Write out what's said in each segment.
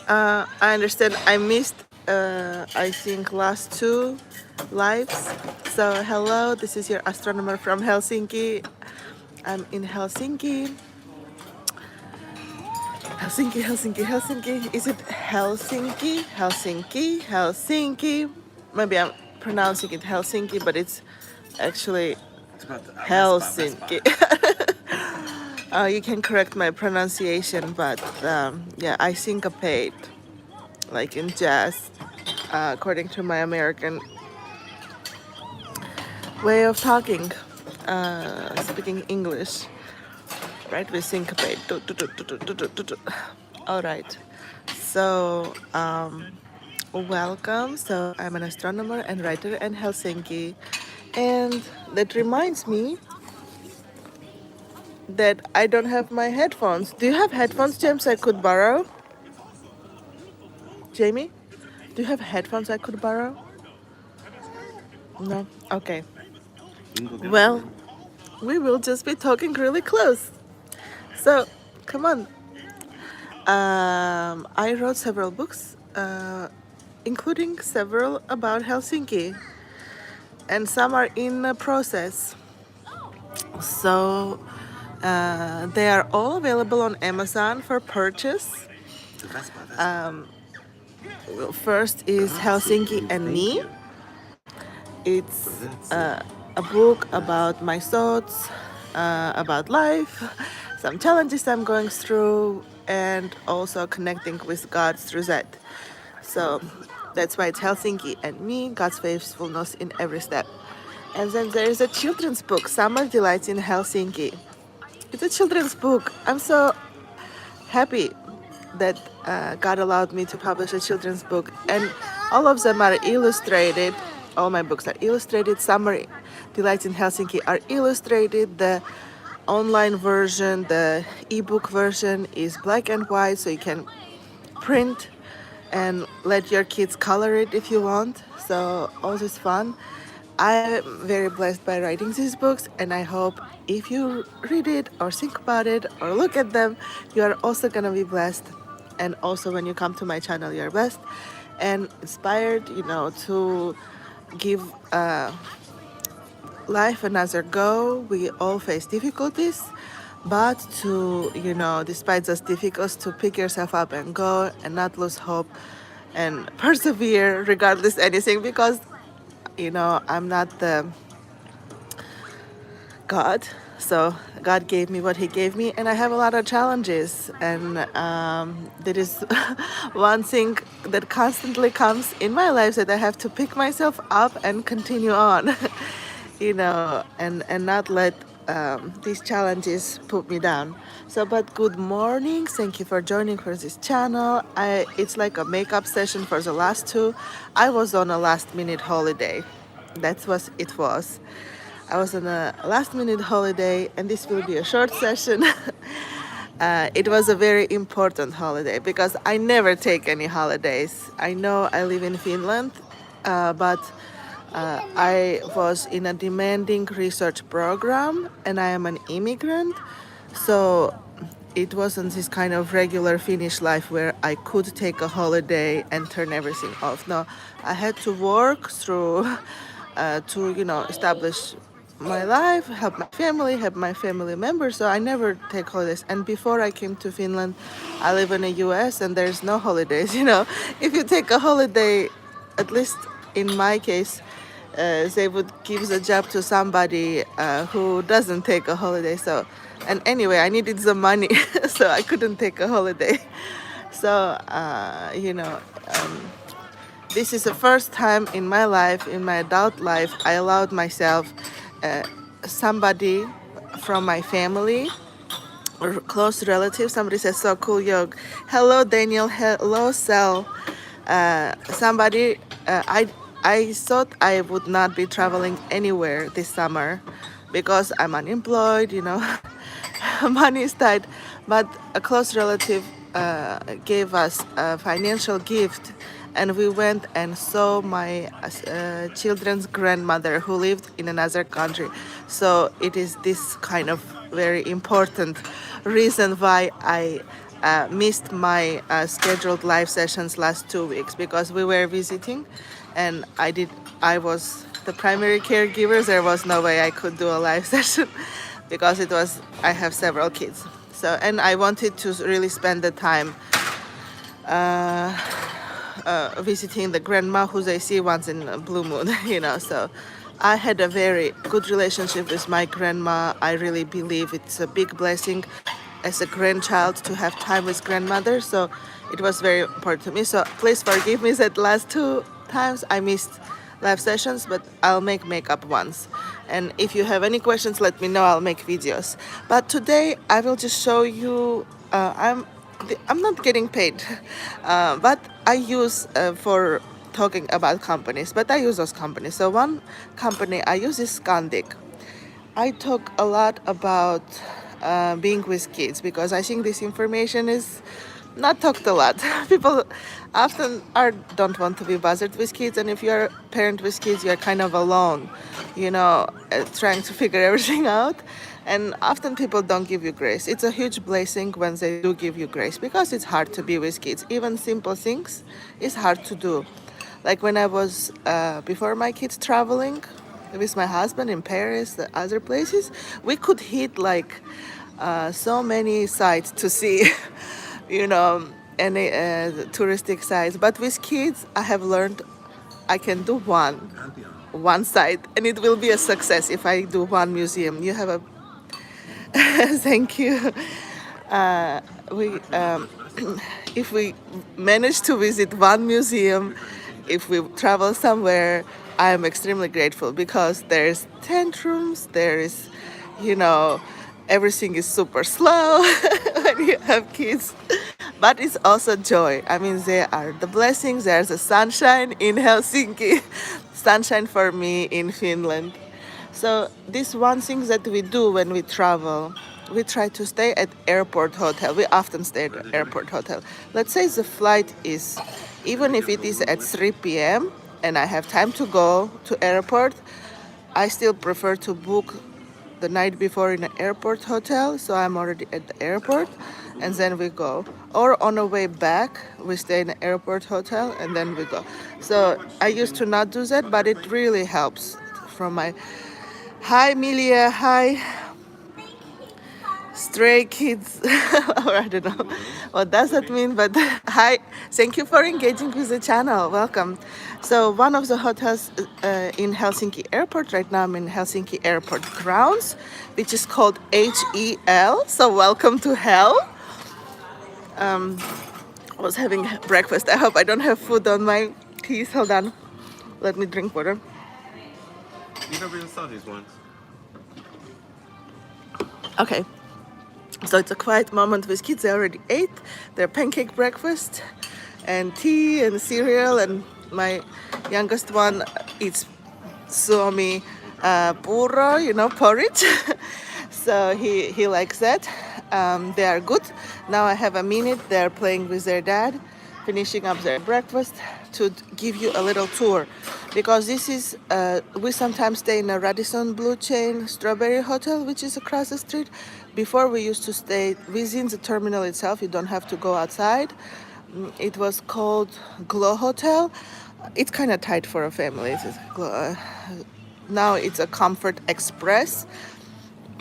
I understand. I missed, I think, last two lives. So hello, this is your astronomer from Helsinki. I'm in Helsinki. Helsinki. Is it Helsinki? Helsinki. Maybe I'm pronouncing it Helsinki, but it's actually Helsinki. You can correct my pronunciation, but yeah, I syncopate like in jazz, according to my American way of talking, speaking English. Right, we syncopate. All right. So, welcome. So, I'm an astronomer and writer in Helsinki. And that reminds me that I don't have my headphones. Do you have headphones, James, I could borrow? Jamie, do you have headphones I could borrow? No? Okay. Well, we will just be talking really close. So, come on. I wrote several books, including several about Helsinki, and some are in process. So they are all available on Amazon for purchase. First is Helsinki and Me. It's a book about my thoughts, about life, some challenges I'm going through, and also connecting with God through that. So that's why it's Helsinki and Me, God's faithfulness in every step. And then there is a children's book, Summer Delights in Helsinki. It's a children's book. I'm so happy that God allowed me to publish a children's book. And all of them are illustrated. All my books are illustrated. Summer Delights in Helsinki are illustrated. The online version, the ebook version, is black and white, so you can print and let your kids color it if you want. So all this fun. I'm very blessed by writing these books, and I hope if you read it or think about it or look at them, you are also gonna be blessed. And also when you come to my channel, you're blessed and inspired, to give life another go. We all face difficulties, but to, despite those difficulties, to pick yourself up and go and not lose hope and persevere regardless anything, because I'm not the God. So God gave me what He gave me, and I have a lot of challenges. And there is one thing that constantly comes in my life, that I have to pick myself up and continue on, and not let these challenges put me down. So, but good morning. Thank you for joining for this channel. It's like a makeup session for the last two. I was on a last minute holiday. That's what it was. I was on a last minute holiday, and this will be a short session. It was a very important holiday because I never take any holidays. I know I live in Finland, but I was in a demanding research program, and I am an immigrant. So it wasn't this kind of regular Finnish life where I could take a holiday and turn everything off. No, I had to work through to establish my life, help my family members. So I never take holidays. And before I came to Finland, I live in the US, and there's no holidays. If you take a holiday, at least in my case, they would give the job to somebody who doesn't take a holiday. So, and anyway, I needed the money, so I couldn't take a holiday. So, this is the first time in my life, in my adult life, I allowed myself somebody from my family or close relative. Somebody says, so cool, Yog. Hello, Daniel. Hello, Sel. I thought I would not be traveling anywhere this summer because I'm unemployed, money is tight. But a close relative gave us a financial gift, and we went and saw my children's grandmother who lived in another country. So it is this kind of very important reason why I missed my scheduled live sessions last 2 weeks because we were visiting, and I was the primary caregiver. There was no way I could do a live session because I have several kids. So, and I wanted to really spend the time visiting the grandma who I see once in a blue moon, So I had a very good relationship with my grandma. I really believe it's a big blessing as a grandchild to have time with grandmother. So it was very important to me. So please forgive me that last 2 times I missed live sessions, but I'll make makeup once. And if you have any questions, let me know. I'll make videos. But today I will just show you. I'm not getting paid, but I use for talking about companies. But I use those companies. So one company I use is Scandic. I talk a lot about being with kids because I think this information is not talked a lot. People often don't want to be bothered with kids, and if you're a parent with kids, you're kind of alone, trying to figure everything out. And often people don't give you grace. It's a huge blessing when they do give you grace because it's hard to be with kids. Even simple things is hard to do. Like when I was before my kids traveling with my husband in Paris, the other places, we could hit like so many sites to see, any touristic sites. But with kids, I have learned I can do one site, and it will be a success if I do one museum. You have a thank you. We if we manage to visit one museum, if we travel somewhere, I am extremely grateful because there's tantrums, there is, you know, everything is super slow when you have kids. But it's also joy. I mean, there are the blessings, there's the sunshine in Helsinki, sunshine for me in Finland. So this one thing that we do when we travel, we try to stay at airport hotel. We often stay at airport hotel. Let's say the flight is, even if it is at 3 p.m. and I have time to go to airport, I still prefer to book the night before in an airport hotel, so I'm already at the airport, and then we go. Or on the way back, we stay in an airport hotel, and then we go. So I used to not do that, but it really helps. From my hi Milia, hi stray kids, or I don't know what does that mean, but hi, thank you for engaging with the channel. Welcome. So one of the hotels in Helsinki airport, right now I'm in Helsinki airport grounds, which is called HEL, so welcome to hell. I was having breakfast. I hope I don't have food on my teeth. Hold on, let me drink water. You never even saw these ones. Okay. So it's a quiet moment with kids. They already ate their pancake breakfast and tea and cereal, and my youngest one eats suomi puro, porridge. So he likes that. They are good. Now I have a minute. They're playing with their dad, finishing up their breakfast, to give you a little tour, because this is we sometimes stay in a Radisson Blue Chain Strawberry Hotel, which is across the street. Before, we used to stay within the terminal itself. You don't have to go outside. It was called Glow Hotel. It's kind of tight for a family. Now it's a Comfort Express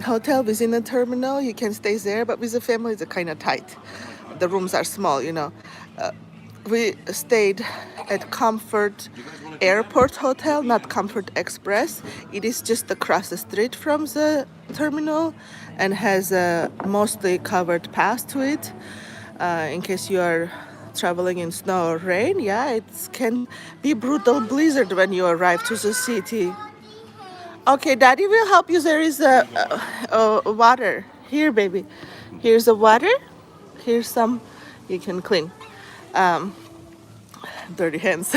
hotel within the terminal. You can stay there, but with the family it's kind of tight. The rooms are small, we stayed at Comfort Airport Hotel, not Comfort Express. It is just across the street from the terminal and has a mostly covered path to it. In case you are traveling in snow or rain, yeah, it can be brutal blizzard when you arrive to the city. Okay, Daddy will help you. There is a water. Here, baby. Here's the water. Here's some you can clean. Dirty hands.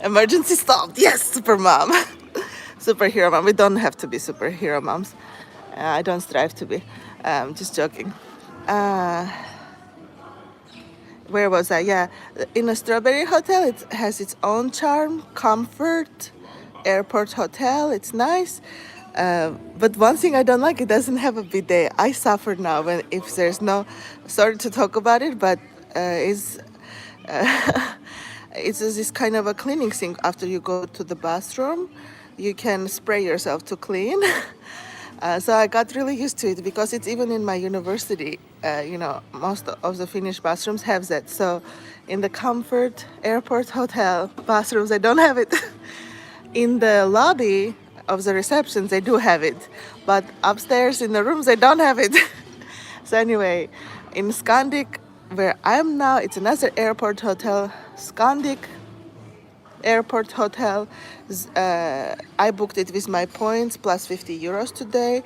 Emergency stopped. Yes, super mom. Superhero mom. We don't have to be superhero moms. I don't strive to be. Just joking. Where was I? Yeah, in a Strawberry Hotel, it has its own charm. Comfort Airport Hotel. It's nice. But one thing I don't like, it doesn't have a bidet. I suffer now when if there's no. Sorry to talk about it, but it's it's just this kind of a cleaning thing. After you go to the bathroom, you can spray yourself to clean. So I got really used to it because it's even in my university. Most of the Finnish bathrooms have that. So in the Comfort Airport Hotel bathrooms, I don't have it. In the lobby of the receptions, they do have it, but upstairs in the rooms, they don't have it. So anyway, in Scandic, where I am now, it's another airport hotel, Scandic Airport Hotel. I booked it with my points plus 50 euros today.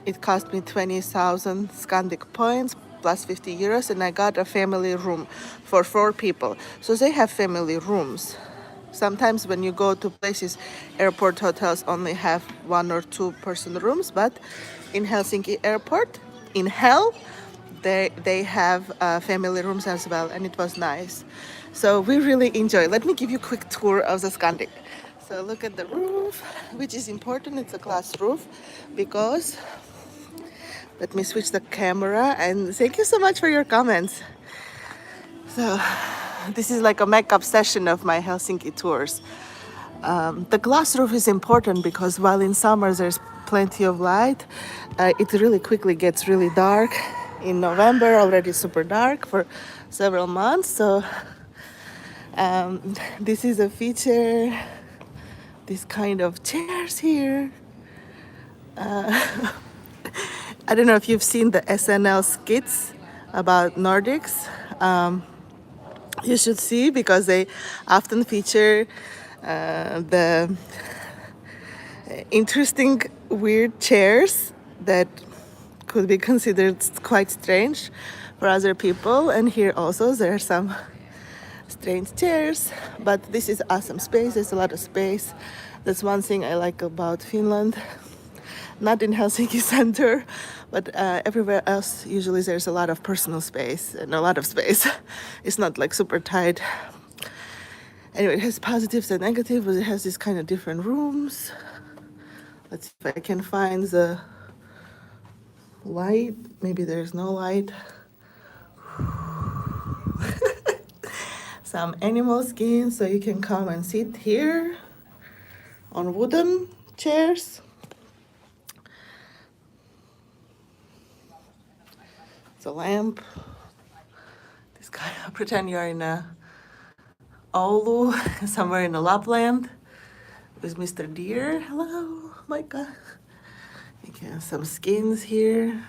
It cost me 20,000 Scandic points plus 50 euros, and I got a family room for 4 people. So they have family rooms. Sometimes when you go to places, airport hotels only have 1 or 2 person rooms, but in Helsinki airport, in Hell, they have family rooms as well, and it was nice. So we really enjoy. Let me give you a quick tour of the Scandic. So look at the roof, which is important. It's a glass roof because, let me switch the camera, and thank you so much for your comments. So this is like a makeup session of my Helsinki tours. The glass roof is important because while in summer there's plenty of light, it really quickly gets really dark. In November, already super dark for several months. So this is a feature. This kind of chairs here. I don't know if you've seen the SNL skits about Nordics. You should see because they often feature the interesting, weird chairs that could be considered quite strange for other people. And here also there are some strange chairs, but this is awesome space. There's a lot of space. That's one thing I like about Finland. Not in Helsinki center, but everywhere else, usually there's a lot of personal space and a lot of space. It's not like super tight. Anyway, it has positives and negatives, but it has these kind of different rooms. Let's see if I can find the light. Maybe there's no light. Some animal skin, so you can come and sit here on wooden chairs. It's a lamp. This kind of pretend you're in a Oulu, somewhere in the Lapland, with Mr. Deer. Hello, my God. You can have some skins here.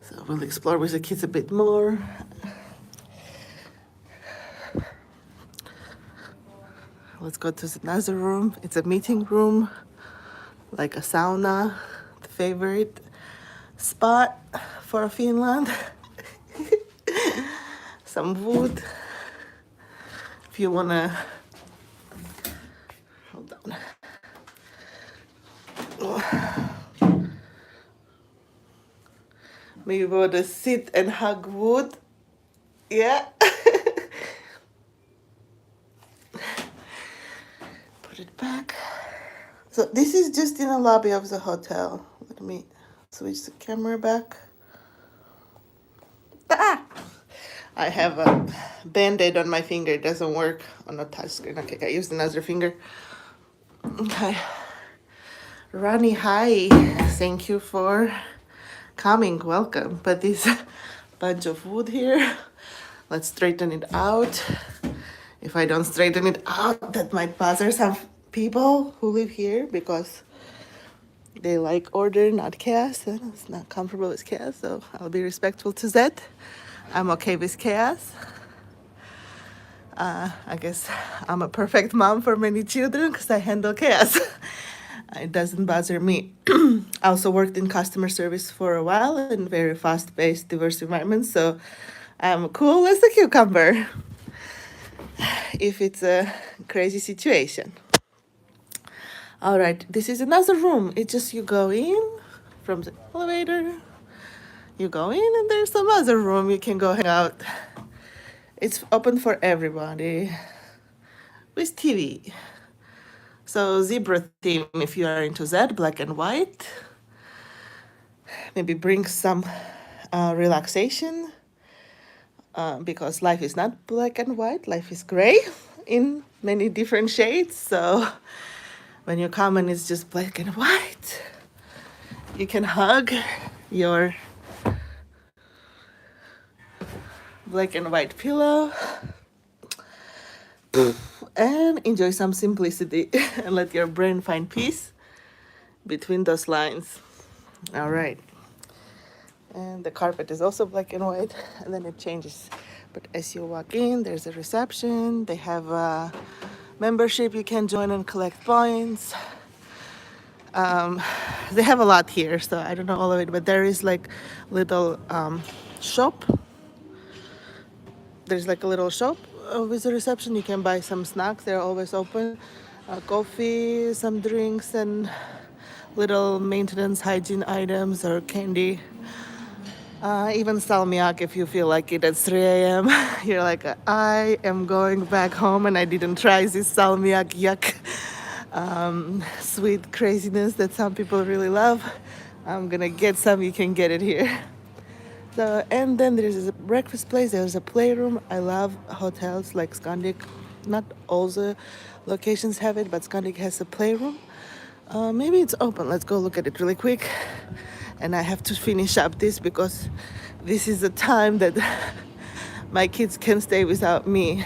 So we'll explore with the kids a bit more. Let's go to another room. It's a meeting room, like a sauna, the favorite spot for Finland. Some wood. If you wanna, hold on. Maybe you wanna sit and hug wood. Yeah. Put it back. So this is just in the lobby of the hotel. Let me switch the camera back. Ah! I have a band-aid on my finger. It doesn't work on a touchscreen. Okay, I used another finger. Okay. Rani, hi. Thank you for coming. Welcome. But this bunch of wood here. Let's straighten it out. If I don't straighten it out, that might bother some people who live here because they like order, not chaos, and it's not comfortable with chaos. So I'll be respectful to that. I'm okay with chaos. I guess I'm a perfect mom for many children because I handle chaos. It doesn't bother me. I also worked in customer service for a while in very fast-paced, diverse environments, so I'm cool as a cucumber if it's a crazy situation. All right, this is another room. It's just you go in from the elevator, you go in, and there's some other room you can go hang out. It's open for everybody with TV. So zebra theme if you are into that, black and white. Maybe bring some relaxation because life is not black and white, life is gray in many different shades. So when you come and it's just black and white, you can hug your black and white pillow and enjoy some simplicity and let your brain find peace between those lines. All right. And the carpet is also black and white, and then it changes. But as you walk in, there's a reception. They have a membership you can join and collect points. They have a lot here, so I don't know all of it, but there is like little shop. There's like a little shop with the reception. You can buy some snacks. They're always open. Coffee, some drinks, and little maintenance hygiene items or candy. Even salmiak if you feel like it at 3 a.m. You're like, I am going back home and I didn't try this salmiak yuck sweet craziness that some people really love. I'm gonna get some, you can get it here. So, and then there's a breakfast place, there's a playroom. I love hotels like Scandic. Not all the locations have it, but Scandic has a playroom. Maybe it's open. Let's go look at it really quick. And I have to finish up this because this is the time that my kids can stay without me.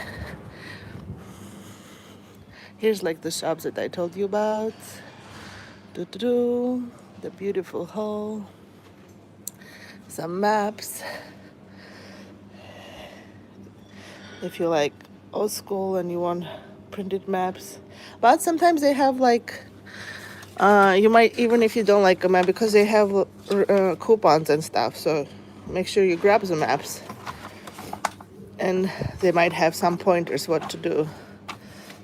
Here's like the shops that I told you about. The beautiful hall. Some maps. If you like old school and you want printed maps. But sometimes they have like you might, even if you don't like a map, because they have coupons and stuff, so make sure you grab the maps. And they might have some pointers what to do.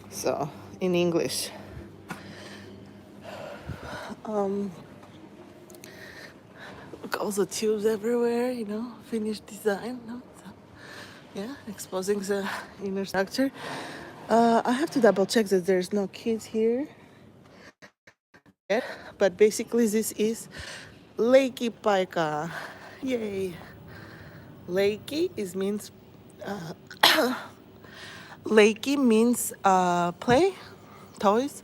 So, in English. Look, all the tubes everywhere, you know, finished design. No? So, yeah, exposing the inner structure. I have to double check that there's no kids here. But basically this is Leikki paikka. Yay. Leikki means Leikki means play, toys.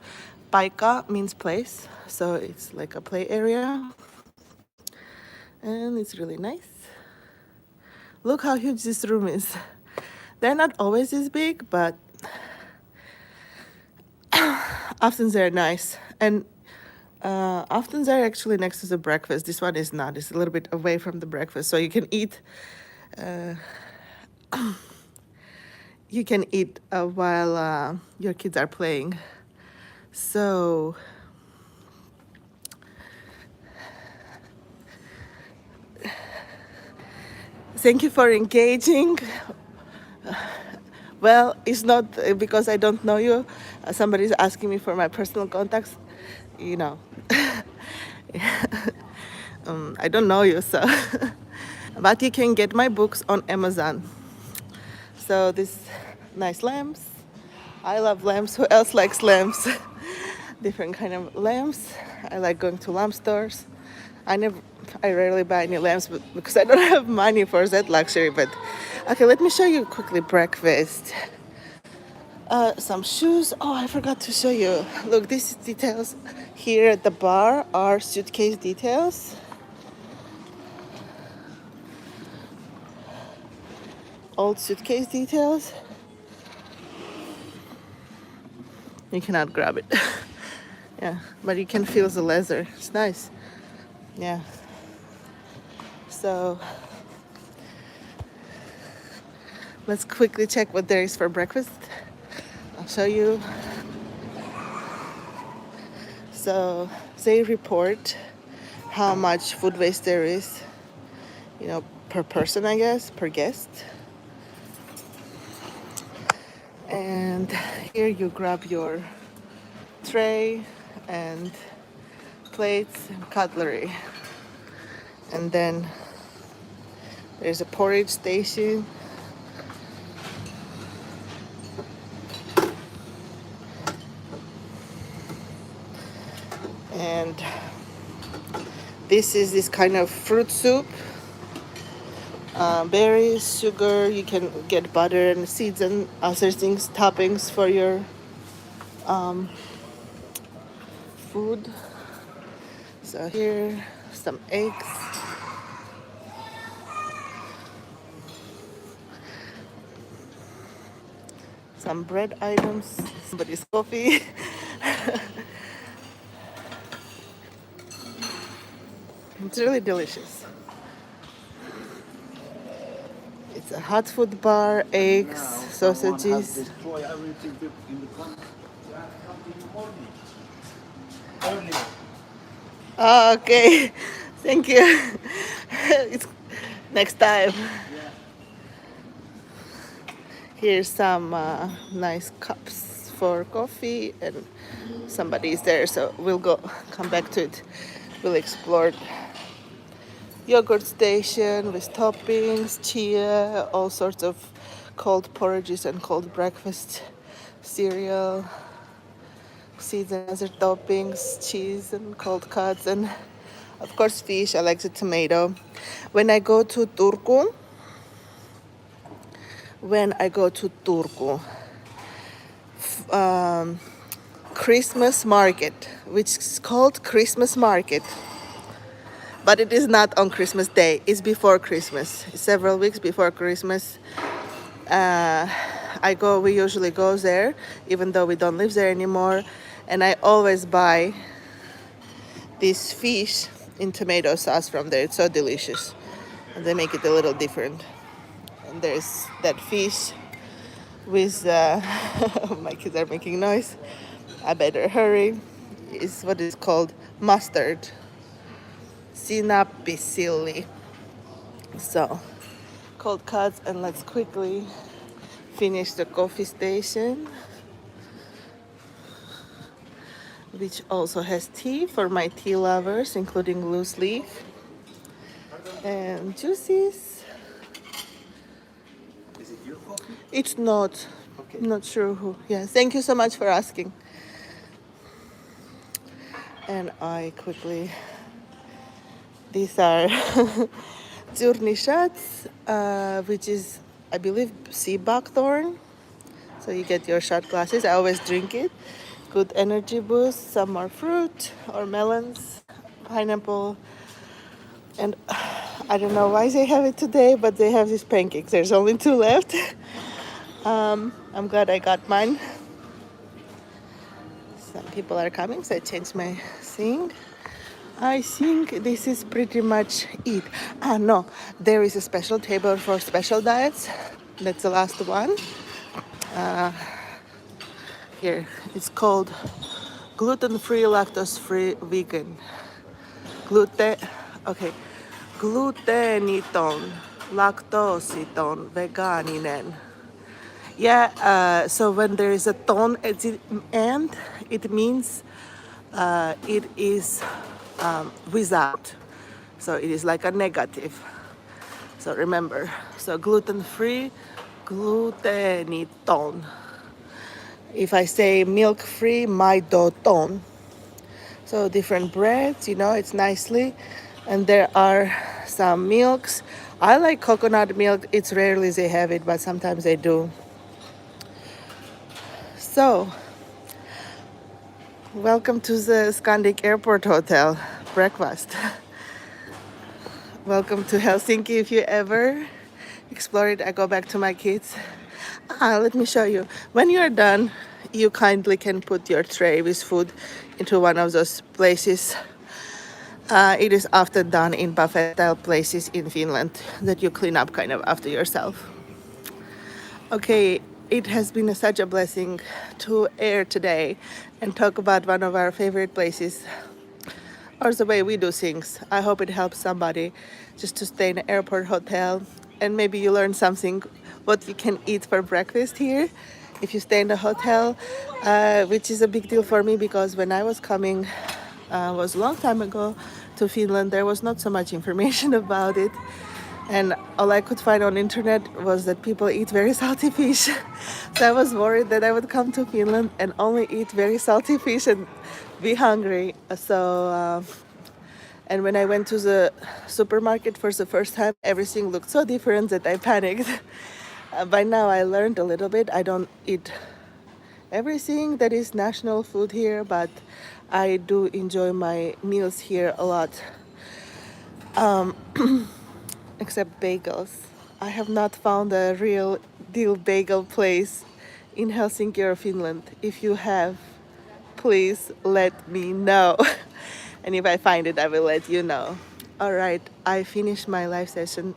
Paikka means place, so it's like a play area. And it's really nice. Look how huge this room is. They're not always this big, but often they're nice. And often they're actually next to the breakfast. This one is not. It's a little bit away from the breakfast, so you can eat. You can eat while your kids are playing. So thank you for engaging. Well, it's not because I don't know you. Somebody's asking me for my personal contacts. You know, I don't know you, so. But you can get my books on Amazon. So these nice lamps. I love lamps. Who else likes lamps? Different kind of lamps. I like going to lamp stores. I rarely buy any lamps because I don't have money for that luxury. But okay, let me show you quickly breakfast. Some shoes. Oh, I forgot to show you. Look, these details here at the bar are suitcase details. Old suitcase details. You cannot grab it. Yeah, but you can feel the leather. It's nice. Yeah. So let's quickly check what there is for breakfast. I'll show you. So they report how much food waste there is, you know, per person, I guess, per guest. And here you grab your tray and plates and cutlery. And then there's a porridge station. This is this kind of fruit soup. Berries, sugar. You can get butter and seeds and other things, toppings for your food. So here, some eggs. Some bread items. Somebody's coffee. It's really delicious. It's a hot food bar, eggs, sausages. Oh, okay. Thank you. It's next time. Here's some nice cups for coffee, and somebody is there, so we'll come back to it. We'll explore yogurt station with toppings, chia, all sorts of cold porridges and cold breakfast cereal, seeds and other toppings, cheese and cold cuts, and of course fish. I like the tomato. When I go to Turku, Christmas market, which is called Christmas market, but it is not on Christmas Day. It's before Christmas, several weeks before Christmas. We usually go there, even though we don't live there anymore, and I always buy this fish in tomato sauce from there. It's so delicious, and they make it a little different. And there's that fish with my kids are making noise. I better hurry. It's what is called mustard, sinapisili. So cold cuts, and let's quickly finish the coffee station, which also has tea for my tea lovers, including loose leaf and juices. Is it your coffee? It's not. Okay. I'm not sure who. Yeah, thank you so much for asking. And I quickly, these are journey shots, which is, I believe, sea buckthorn. So you get your shot glasses. I always drink it. Good energy boost. Some more fruit or melons, pineapple. And I don't know why they have it today, but they have these pancakes. There's only 2 left. I'm glad I got mine. Some people are coming, so I changed my thing. I think this is pretty much it. No, there is a special table for special diets. That's the last one. Here, it's called gluten-free, lactose-free, vegan. Gluteeniton, laktositon, vegaaninen. Yeah, so when there is a ton at the end, it means it is without. So it is like a negative. So remember, so gluten-free, gluteeniton. If I say milk-free, maidoton. So different breads, it's nicely. And there are some milks. I like coconut milk. It's rarely they have it, but sometimes they do. So, welcome to the Scandic Airport Hotel breakfast. Welcome to Helsinki. If you ever explore it, I go back to my kids. Let me show you. When you're done, you kindly can put your tray with food into one of those places. It is often done in buffet style places in Finland that you clean up kind of after yourself. Okay, it has been such a blessing to air today and talk about one of our favorite places, or the way we do things. I hope it helps somebody just to stay in an airport hotel, and maybe you learn something what you can eat for breakfast here if you stay in the hotel, which is a big deal for me because when I was coming, was a long time ago to Finland, there was not so much information about it. And all I could find on internet was that people eat very salty fish. So I was worried that I would come to Finland and only eat very salty fish and be hungry. So And when I went to the supermarket for the first time, everything looked so different that I panicked. By now, I learned a little bit. I don't eat everything that is national food here, but I do enjoy my meals here a lot, except bagels. I have not found a real deal bagel place in Helsinki or Finland. If you have, please let me know. And if I find it, I will let you know. All right, I finished my live session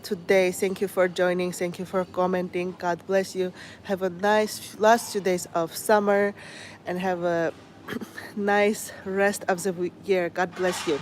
today. Thank you for joining. Thank you for commenting. God bless you. Have a nice last 2 days of summer and have a nice rest of the year. God bless you.